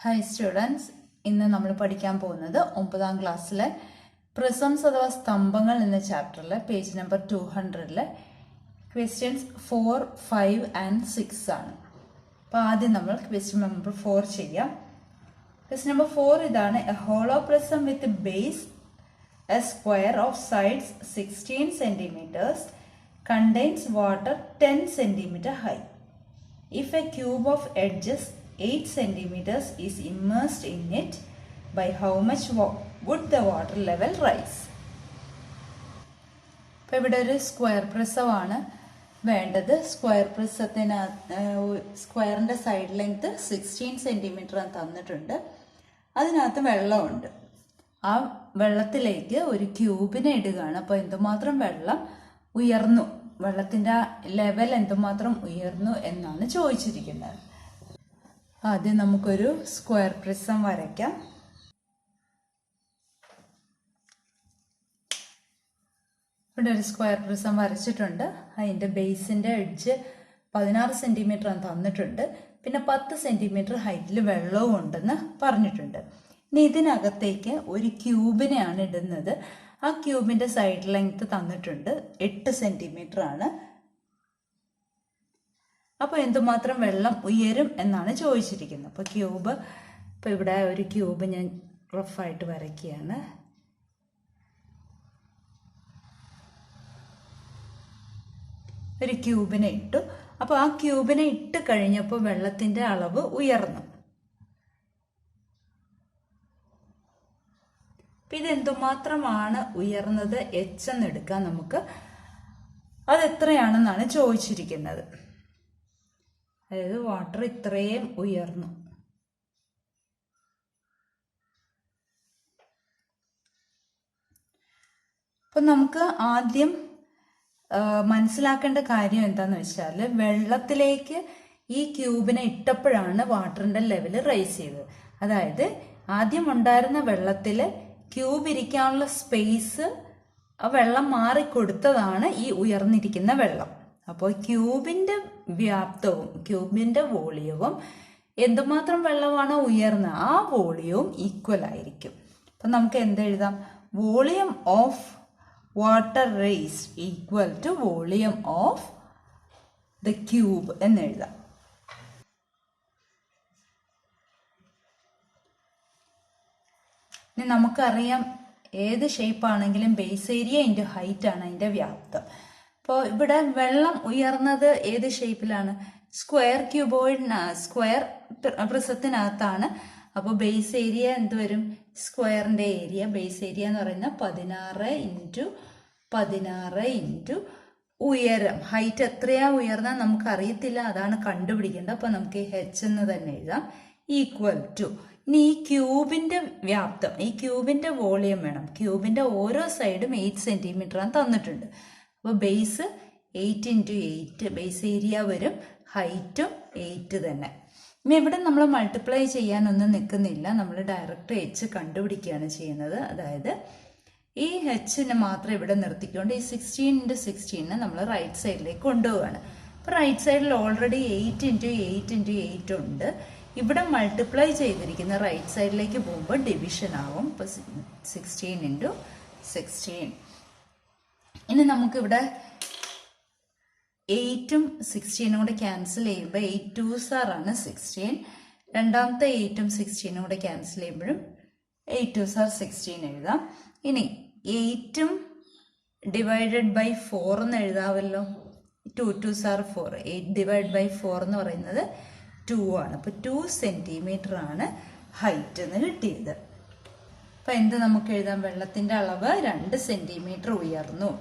Hi students, ഇന്ന് നമ്മൾ പഠിക്കാൻ പോകുന്നത് 9ാം ക്ലാസ്സിലെ പ്രിസംസ് അഥവാ സ്തംഭങ്ങൾ എന്ന ചാപ്റ്ററിലെ പേജ് നമ്പർ 200-ലെ ക്വസ്റ്റ്യൻസ് 4, 5 ആൻഡ് 6 ആണ്. അപ്പോൾ ആദ്യം നമ്മൾ ക്വസ്റ്റ്യൻ നമ്പർ 4 ചെയ്യാം. ക്വസ്റ്റ്യൻ നമ്പർ 4 ഇതാണ്: A hollow prism with base A square of sides 16 centimetres contains water 10 centimeter high. If a cube of edges 8 centimeters is immersed in it, by how much would the water level rise? ഇപ്പോൾ ഇവിടെ ഒരു square പ്രിസമാണ് വേണ്ടത്. സ്ക്വയറിൻ്റെ side length 16 centimetre തന്നിട്ടുണ്ട്. അതിനകത്ത് വെള്ളമുണ്ട്. ആ വെള്ളത്തിലേക്ക് ഒരു ക്യൂബിനെ ഇടുകയാണ്. അപ്പോൾ എന്തുമാത്രം വെള്ളം ഉയർന്നു, വെള്ളത്തിൻ്റെ ലെവൽ എന്തുമാത്രം ഉയർന്നു എന്നാണ് ചോദിച്ചിരിക്കുന്നത്. ആദ്യം നമുക്കൊരു സ്ക്വയർ പ്രിസം വരയ്ക്കാം. ഇവിടെ ഒരു സ്ക്വയർ പ്രിസം വരച്ചിട്ടുണ്ട്. അതിൻ്റെ ബേസിൻ്റെ എഡ്ജ് 16 സെൻറ്റിമീറ്റർ തന്നിട്ടുണ്ട്. പിന്നെ 10 സെൻറ്റിമീറ്റർ ഹൈറ്റിൽ വെള്ളവും ഉണ്ടെന്ന് പറഞ്ഞിട്ടുണ്ട്. ഇനി ഇതിനകത്തേക്ക് ഒരു ക്യൂബിനെയാണ് ഇടുന്നത്. ആ ക്യൂബിൻ്റെ സൈഡ് ലെങ്ത് തന്നിട്ടുണ്ട് 8 സെൻറ്റിമീറ്റർ ആണ്. അപ്പോൾ എന്തുമാത്രം വെള്ളം ഉയരും എന്നാണ് ചോദിച്ചിരിക്കുന്നത്. അപ്പോൾ ഇപ്പോൾ ഇവിടെ ഒരു ക്യൂബ് ഞാൻ റഫായിട്ട് വരയ്ക്കുകയാണ്. ഒരു ക്യൂബിനെ ഇട്ടു. അപ്പോൾ ആ ക്യൂബിനെ ഇട്ട് കഴിഞ്ഞപ്പോൾ വെള്ളത്തിൻ്റെ അളവ് ഉയർന്നു. അപ്പം ഇതെന്തുമാത്രമാണ് ഉയർന്നത് എച്ച് എന്നെടുക്കാൻ നമുക്ക്. അതെത്രയാണെന്നാണ് ചോദിച്ചിരിക്കുന്നത്. അതായത് വാട്ടർ ഇത്രയും ഉയർന്നു. അപ്പം നമുക്ക് ആദ്യം മനസ്സിലാക്കേണ്ട കാര്യം എന്താണെന്ന് വെച്ചാൽ, വെള്ളത്തിലേക്ക് ഈ ക്യൂബിനെ ഇട്ടപ്പോഴാണ് വാട്ടറിൻ്റെ ലെവൽ റൈസ് ചെയ്തത്. അതായത് ആദ്യം ഉണ്ടായിരുന്ന വെള്ളത്തിൽ ക്യൂബ് ഇരിക്കാനുള്ള സ്പേസ് ആ വെള്ളം മാറിക്കൊടുത്തതാണ് ഈ ഉയർന്നിരിക്കുന്ന വെള്ളം. അപ്പോൾ ക്യൂബിൻ്റെ വ്യാപ്തവും ക്യൂബിൻ്റെ വോളിയവും എന്തുമാത്രം വെള്ളമാണോ ഉയർന്നത് ആ വോളിയവും ഈക്വൽ ആയിരിക്കും. അപ്പം നമുക്ക് എന്തെഴുതാം? Volume of water raised equal to volume of the cube എന്നെഴുതാം. ഇനി നമുക്കറിയാം, ഏത് ഷേപ്പാണെങ്കിലും ബേസ് ഏരിയ ഇൻറ്റു ഹൈറ്റ് ആണ് അതിൻ്റെ വ്യാപ്തം. അപ്പോൾ ഇവിടെ വെള്ളം ഉയർന്നത് ഏത് ഷേപ്പിലാണ്? സ്ക്വയർ പ്രിസത്തിനകത്താണ്. അപ്പോൾ ബേസ് ഏരിയ എന്ത് വരും? സ്ക്വയറിൻ്റെ ഏരിയ, ബേസ് ഏരിയ എന്ന് പറയുന്നത് 16 ഇൻറ്റു ഉയരം. ഹൈറ്റ് എത്രയാ ഉയർന്നാൽ നമുക്കറിയത്തില്ല, അതാണ് കണ്ടുപിടിക്കേണ്ടത്. അപ്പോൾ നമുക്ക് എച്ച് എന്ന് തന്നെ എഴുതാം, ഈക്വൽ ടു. ഇനി ഈ ക്യൂബിൻ്റെ വ്യാപ്തം, ഈ ക്യൂബിൻ്റെ വോളിയം വേണം. ക്യൂബിൻ്റെ ഓരോ സൈഡും 8 സെൻറ്റിമീറ്റർ തന്നിട്ടുണ്ട്. അപ്പോൾ ബേസ് 8 ഇൻറ്റു 8 ബേസ് ഏരിയ വരും, ഹൈറ്റും 8 തന്നെ. ഇനി ഇവിടെ നമ്മൾ മൾട്ടിപ്ലൈ ചെയ്യാനൊന്നും നിൽക്കുന്നില്ല, നമ്മൾ ഡയറക്റ്റ് എച്ച് കണ്ടുപിടിക്കുകയാണ് ചെയ്യുന്നത്. അതായത് ഈ എച്ചിനെ മാത്രം ഇവിടെ നിർത്തിക്കൊണ്ട് ഈ 16 ഇൻറ്റു 16 നമ്മൾ റൈറ്റ് സൈഡിലേക്ക് കൊണ്ടുപോവുകയാണ്. അപ്പോൾ റൈറ്റ് സൈഡിൽ ഓൾറെഡി 8 ഇൻറ്റു 8 ഇൻറ്റു 8 ഉണ്ട്. ഇവിടെ മൾട്ടിപ്ലൈ ചെയ്തിരിക്കുന്ന റൈറ്റ് സൈഡിലേക്ക് പോകുമ്പോൾ ഡിവിഷൻ ആവും. ഇപ്പോൾ 16 ഇൻറ്റു 16. ഇനി നമുക്കിവിടെ 8ഉം 16ഉം കൂടെ ക്യാൻസൽ ചെയ്യുമ്പോൾ 8 2s ആണ് 16. രണ്ടാമത്തെ 8ഉം 16ഉം കൂടെ ക്യാൻസൽ ചെയ്യുമ്പോഴും 8 2s 16 എഴുതാം. ഇനി 8ഉം ഡിവൈഡഡ് ബൈ 4 എന്ന് എഴുതാമല്ലോ. 2 2s 4. 8 ഡിവൈഡ് ബൈ 4 എന്ന് പറയുന്നത് 2 ആണ്. അപ്പോൾ 2 സെൻറ്റിമീറ്റർ ആണ് ഹൈറ്റ് എന്ന് കിട്ടിയത്. അപ്പം എന്ത് നമുക്ക് എഴുതാം? വെള്ളത്തിൻ്റെ അളവ് 2 സെൻറ്റിമീറ്റർ ഉയർന്നു.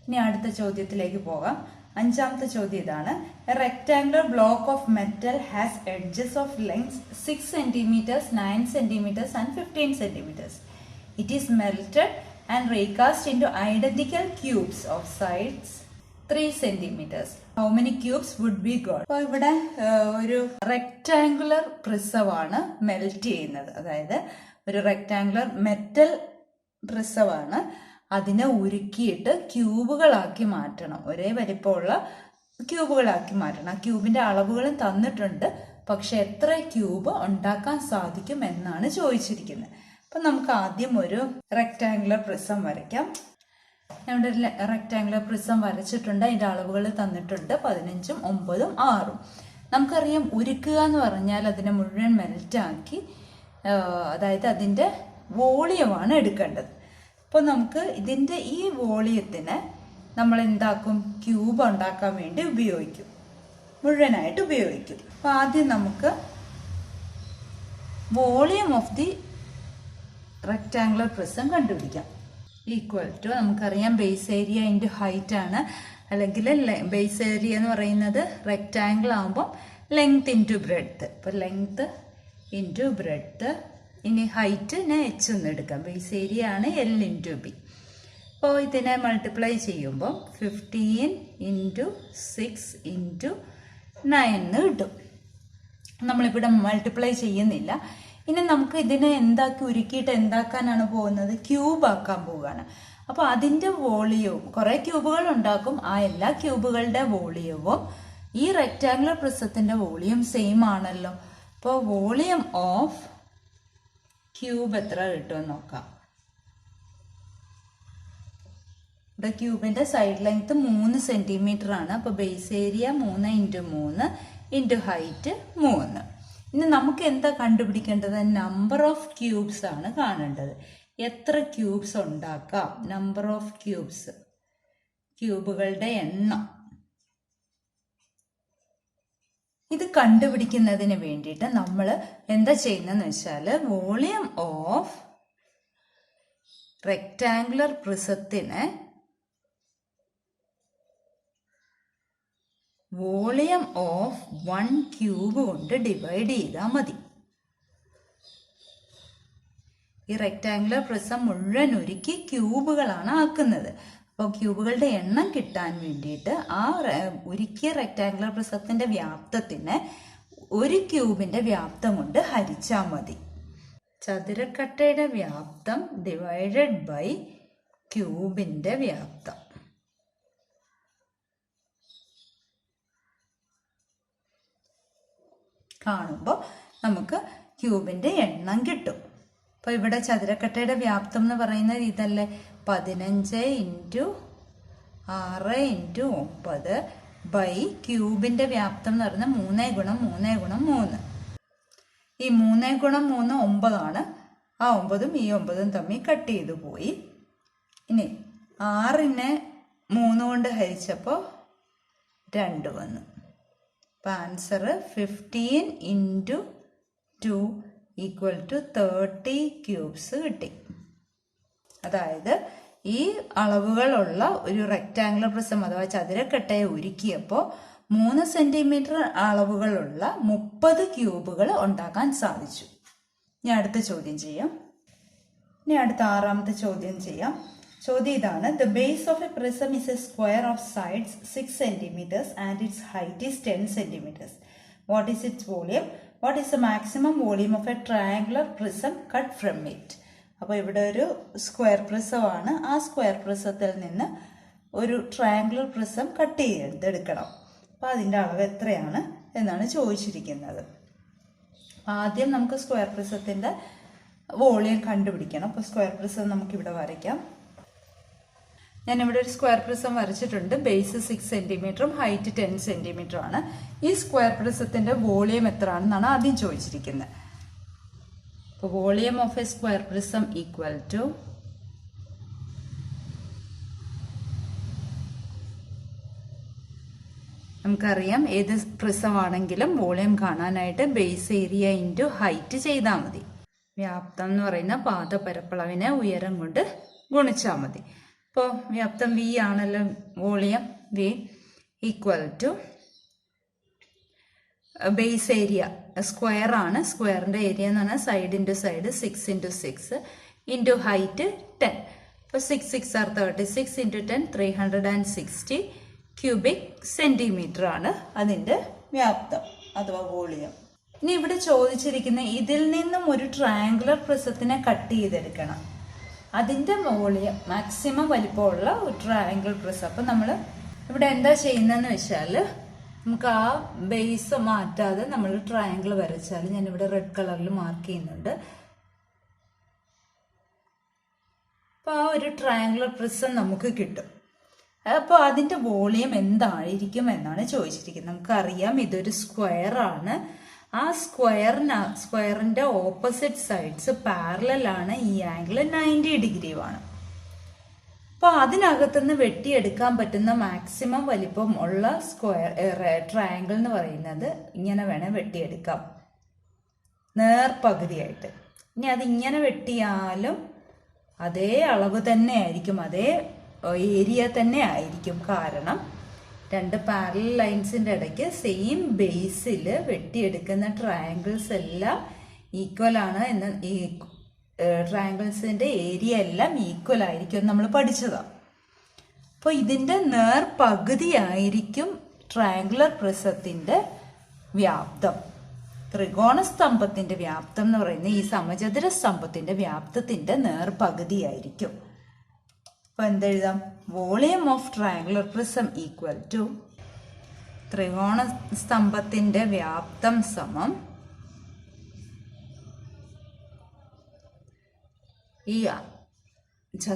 ഇനി അടുത്ത ചോദ്യത്തിലേക്ക് പോകാം. 5ാമത്തെ ചോദ്യം ഇതാണ്: a rectangular block of metal has edges of length 6 centimetres 9 centimetres and 15 centimetres. It is melted and recast into identical cubes of sides 3 centimetres. How many cubes would be got? അപ്പോൾ ഇവിടെ ഒരു rectangular പ്രിസമാണ് melt ചെയ്യുന്നത്. അതായത് ഒരു rectangular metal പ്രിസമാണ്. അതിനെ ഉരുക്കിയിട്ട് ക്യൂബുകളാക്കി മാറ്റണം. ഒരേ വലിപ്പമുള്ള ക്യൂബുകളാക്കി മാറ്റണം. ആ ക്യൂബിന്റെ അളവുകളും തന്നിട്ടുണ്ട്, പക്ഷെ എത്ര ക്യൂബ് ഉണ്ടാക്കാൻ സാധിക്കും എന്നാണ് ചോദിച്ചിരിക്കുന്നത്. അപ്പൊ നമുക്ക് ആദ്യം ഒരു റെക്ടാങ്കുലർ പ്രിസം വരയ്ക്കാം. നമ്മുടെ റെക്ടാങ്കുലർ പ്രിസം വരച്ചിട്ടുണ്ട്. അതിന്റെ അളവുകൾ തന്നിട്ടുണ്ട് 15ഉം 9ഉം 6ഉം. നമുക്കറിയാം ഉരുക്കുക എന്ന് പറഞ്ഞാൽ അതിനെ മുഴുവൻ മെൽറ്റാക്കി, അതായത് അതിന്റെ വോളിയമാണ് എടുക്കേണ്ടത്. അപ്പോൾ നമുക്ക് ഇതിന്റെ ഈ വോളിയത്തിന് നമ്മൾ എന്താക്കും, ക്യൂബ് ഉണ്ടാക്കാൻ വേണ്ടി ഉപയോഗിക്കും, മുഴുവനായിട്ട് ഉപയോഗിക്കും. അപ്പൊ ആദ്യം നമുക്ക് volume of the rectangular prism കണ്ടുപിടിക്കാം. ഈക്വൽ ടു, നമുക്കറിയാം ബേസ് ഏരിയ ഇൻറ്റു ഹൈറ്റ് ആണ്, അല്ലെങ്കിൽ ബേസ് ഏരിയ എന്ന് പറയുന്നത് റെക്ടാങ്കിൾ ആകുമ്പോൾ ലെങ്ത് ഇൻറ്റു ബ്രെഡ്ത്ത്. അപ്പോൾ ലെങ്ത് ഇൻറ്റു ബ്രെഡ്ത്ത്. ഇനി ഹൈറ്റിനെ എച്ച് എന്ന് എടുക്കാം. ബേസ് ഏരിയ ആണ് എൽ ഇൻറ്റു ബി. അപ്പോൾ ഇതിനെ മൾട്ടിപ്ലൈ ചെയ്യുമ്പോൾ 15 ഇൻറ്റു 6 ഇൻറ്റു 9 എന്ന് കിട്ടും. നമ്മളിവിടെ മൾട്ടിപ്ലൈ ചെയ്യുന്നില്ല. ഇനി നമുക്ക് ഇതിനെ എന്താക്കി ഉരുക്കിയിട്ട് എന്താക്കാനാണ് പോകുന്നത്, ക്യൂബ് ആക്കാൻ പോവുകയാണ്. അപ്പോൾ അതിൻ്റെ വോളിയവും, കുറേ ക്യൂബുകൾ ഉണ്ടാക്കും, ആ എല്ലാ ക്യൂബുകളുടെ വോളിയവും ഈ റെക്ടാങ്കുലർ പ്രിസത്തിന്റെ വോളിയം സെയിം ആണല്ലോ. അപ്പോൾ വോളിയം ഓഫ് ക്യൂബ് എത്ര കിട്ടുമെന്ന് നോക്കാം. ഇവിടെ ക്യൂബിന്റെ സൈഡ് ലെങ്ത് 3 സെന്റിമീറ്റർ ആണ്. അപ്പോൾ base area 3 into 3 into height 3. ഇനി നമുക്ക് എന്താ കണ്ടുപിടിക്കേണ്ടത്, നമ്പർ ഓഫ് ക്യൂബ്സ് ആണ് കാണേണ്ടത്. എത്ര ക്യൂബ്സ് ഉണ്ടാക്കാം, നമ്പർ ഓഫ് ക്യൂബ്സ്, ക്യൂബുകളുടെ എണ്ണം. ഇത് കണ്ടുപിടിക്കുന്നതിന് വേണ്ടിയിട്ട് നമ്മൾ എന്താ ചെയ്യുന്നതെന്ന് വെച്ചാൽ, വോളിയം ഓഫ് റെക്ടാങ്കുലർ പ്രിസത്തിന് വോളിയം ഓഫ് 1 ക്യൂബ് കൊണ്ട് ഡിവൈഡ് ചെയ്താൽ മതി. ഈ റെക്ടാങ്കുലർ പ്രിസം മുഴുവൻ ഒരുക്കി ക്യൂബുകളാണ് ആക്കുന്നത്. അപ്പോൾ ക്യൂബുകളുടെ എണ്ണം കിട്ടാൻ വേണ്ടിയിട്ട് ആ ഉരുക്കിയ റെക്ടാങ്കുലർ പ്രിസത്തിന്റെ വ്യാപ്തത്തിന് ഒരു ക്യൂബിന്റെ വ്യാപ്തം കൊണ്ട് ഹരിച്ചാൽ മതി. ചതുരക്കട്ടയുടെ വ്യാപ്തം ഡിവൈഡഡ് ബൈ ക്യൂബിന്റെ വ്യാപ്തം. കാണുമ്പോൾ നമുക്ക് ക്യൂബിന്റെ എണ്ണം കിട്ടും. അപ്പോൾ ഇവിടെ ചതുരക്കട്ടയുടെ വ്യാപ്തം എന്ന് പറയുന്നത് ഇതല്ലേ, 15 ഇൻറ്റു 6 ഇൻറ്റു 9 ബൈ ക്യൂബിന്റെ വ്യാപ്തം എന്ന് പറയുന്നത് 3 ഗുണം 3 ഗുണം 3. ഈ 3 ഗുണം 3 9 ആണ്. ആ 9ഉം ഈ 9ഉം തമ്മിൽ കട്ട് ചെയ്തു പോയി. ഇനി 6നെ 3 കൊണ്ട് ഹരിച്ചപ്പോൾ 2 വന്നു. അപ്പോൾ answer 15 into 2 equal to 30 cubes കിട്ടി. അതായത് ഈ അളവുകളുള്ള ഒരു റെക്ടാങ്കുലർ പ്രിസം അഥവാ ചതുരക്കട്ടയെ ഉരുക്കിയപ്പോൾ 3 സെന്റിമീറ്റർ അളവുകളുള്ള 30 ക്യൂബുകൾ ഉണ്ടാക്കാൻ സാധിച്ചു. ഇനി അടുത്ത ചോദ്യം ചെയ്യാം. ഇനി അടുത്ത 6ാമത്തെ ചോദ്യം ചെയ്യാം. ചോദ്യം ഇതാണ്, the base of a prism is a square of sides 6 centimeters and its height is 10 centimeters. What is its volume? What is the maximum volume of a triangular prism cut from it? അപ്പോൾ ഇവിടെ ഒരു square പ്രിസമാണ്. ആ square പ്രിസത്തിൽ നിന്ന് ഒരു triangular prism cut ചെയ്തെടുക്കണം. അപ്പോൾ അതിൻ്റെ അളവ് എത്രയാണ് എന്നാണ് ചോദിച്ചിരിക്കുന്നത്. ആദ്യം നമുക്ക് സ്ക്വയർ പ്രിസത്തിന്റെ വോളിയം കണ്ടുപിടിക്കണം. അപ്പോൾ സ്ക്വയർ പ്രിസം നമുക്കിവിടെ വരയ്ക്കാം. ഞാനിവിടെ ഒരു സ്ക്വയർ പ്രിസം വരച്ചിട്ടുണ്ട്. ബേസ് 6 സെന്റിമീറ്ററും ഹൈറ്റ് 10 സെന്റിമീറ്ററും ആണ്. ഈ സ്ക്വയർ പ്രിസത്തിന്റെ വോളിയം എത്ര ആണെന്നാണ് ആദ്യം ചോദിച്ചിരിക്കുന്നത്. അപ്പോൾ volume of a square prism equal to നമുക്കറിയാം ഏത് പ്രിസം ആണെങ്കിലും വോളിയം കാണാനായിട്ട് ബേസ് ഏരിയ ഇൻറ്റു ഹൈറ്റ് ചെയ്താൽ മതി. വ്യാപ്തം എന്ന് പറയുന്ന പാദപരപ്പളവിനെ ഉയരം കൊണ്ട് ഗുണിച്ചാൽ മതി. ഇപ്പോൾ വ്യാപ്തം വി ആണല്ലോ, volume V equal to base area square ആണ്. സ്ക്വയറിന്റെ ഏരിയ എന്ന് പറഞ്ഞാൽ side into side 6 into 6 into height 10. അപ്പോൾ 6 6 ആർ 36 ഇൻറ്റു 10 360 ക്യൂബിക് സെന്റിമീറ്റർ ആണ് അതിന്റെ വ്യാപ്തം അഥവാ വോളിയം. ഇനി ഇവിടെ ചോദിച്ചിരിക്കുന്ന ഇതിൽ നിന്നും ഒരു ട്രയാങ്കുലർ പ്രിസത്തിനെ കട്ട് ചെയ്തെടുക്കണം. അതിന്റെ വോളിയം മാക്സിമം വലിപ്പമുള്ള ഒരു ട്രയാങ്കിൾ പ്രിസം. അപ്പം നമ്മൾ ഇവിടെ എന്താ ചെയ്യുന്നതെന്ന് വെച്ചാൽ നമുക്ക് ആ ബേസ് മാറ്റാതെ നമ്മൾ ട്രയാങ്കിൾ വരച്ചാൽ ഞാനിവിടെ റെഡ് കളറിൽ മാർക്ക് ചെയ്യുന്നുണ്ട്. അപ്പോൾ ആ ഒരു ട്രയാങ്കുലർ പ്രിസം നമുക്ക് കിട്ടും. അപ്പോൾ അതിൻ്റെ വോളിയം എന്തായിരിക്കും എന്നാണ് ചോദിച്ചിരിക്കുന്നത്. നമുക്കറിയാം ഇതൊരു സ്ക്വയർ ആണ്. ആ സ്ക്വയറിൻ്റെ ഓപ്പോസിറ്റ് സൈഡ്സ് പാരലലാണ്. ഈ ആംഗിൾ 90 ഡിഗ്രിയുമാണ്. അപ്പോൾ അതിനകത്തുനിന്ന് വെട്ടിയെടുക്കാൻ പറ്റുന്ന മാക്സിമം വലിപ്പം ഉള്ള ട്രയാങ്കിൾ എന്ന് പറയുന്നത് ഇങ്ങനെ വേണേൽ വെട്ടിയെടുക്കാം, നേർപകുതിയായിട്ട്. ഇനി അതിങ്ങനെ വെട്ടിയാലും അതേ അളവ് തന്നെ ആയിരിക്കും, അതേ ഏരിയ തന്നെ ആയിരിക്കും. കാരണം രണ്ട് പാരലൽ ലൈൻസിൻ്റെ ഇടയ്ക്ക് സെയിം ബേസിൽ വെട്ടിയെടുക്കുന്ന ട്രയാങ്കിൾസ് എല്ലാം ഈക്വൽ ആണ് എന്ന്, ഈ ട്രയാങ്കിൾസിൻ്റെ ഏരിയ എല്ലാം ഈക്വൽ ആയിരിക്കും നമ്മൾ പഠിച്ചതാണ്. അപ്പോൾ ഇതിൻ്റെ നേർപകുതിയായിരിക്കും ട്രയാങ്കുലർ പ്രിസത്തിൻ്റെ വ്യാപ്തം. ത്രികോണ സ്തംഭത്തിൻ്റെ വ്യാപ്തം എന്ന് പറയുന്നത് ഈ സമചതുര സ്തംഭത്തിൻ്റെ വ്യാപ്തത്തിൻ്റെ നേർപകുതിയായിരിക്കും. അപ്പോൾ എന്തെഴുതാം? Volume of triangular prism equal to ത്രികോണ സ്തംഭത്തിൻ്റെ വ്യാപ്തം സമം ഈ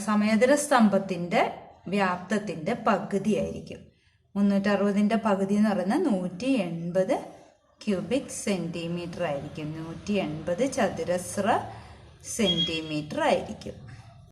സമചതുര സ്തംഭത്തിൻ്റെ വ്യാപ്തത്തിൻ്റെ പകുതിയായിരിക്കും. 360ൻ്റെ പകുതി എന്ന് പറയുന്നത് 180 ക്യൂബിക് സെൻറ്റിമീറ്റർ ആയിരിക്കും. 180 ചതുരശ്ര സെൻറ്റിമീറ്റർ ആയിരിക്കും.